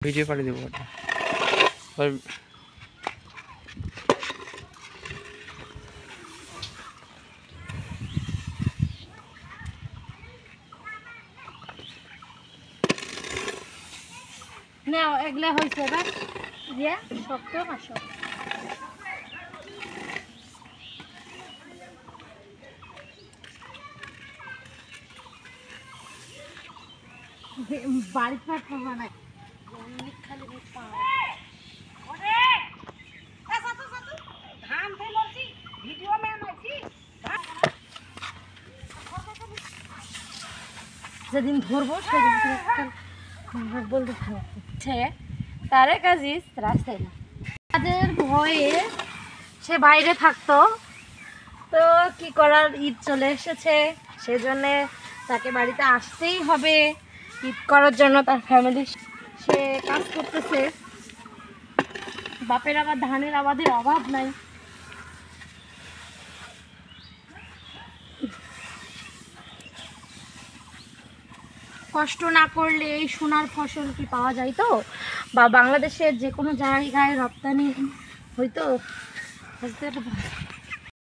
video পাঠিয়ে দেবো না এগুলা হয়েছে এবার দিয়া শক্ত মাসো বাড়ি পাঠাবো না খালি যেদিন ধরবো সেদিন বলতে তারে কাজিস রাস্তায় না তাদের ভয়ে সে বাইরে থাকতো তো কি করার ঈদ চলে এসেছে সেজন্যে তাকে বাড়িতে আসতেই হবে ঈদ করার জন্য তার ফ্যামিলি সে কাজ করতেছে বাপের আবার ধানের আবাদের অভাব নাই কষ্ট না করলে এই সোনার ফসল কি পাওয়া যায় তো বা বাংলাদেশের যে কোনো জায়গায় রপ্তানি হয়তো বুঝতে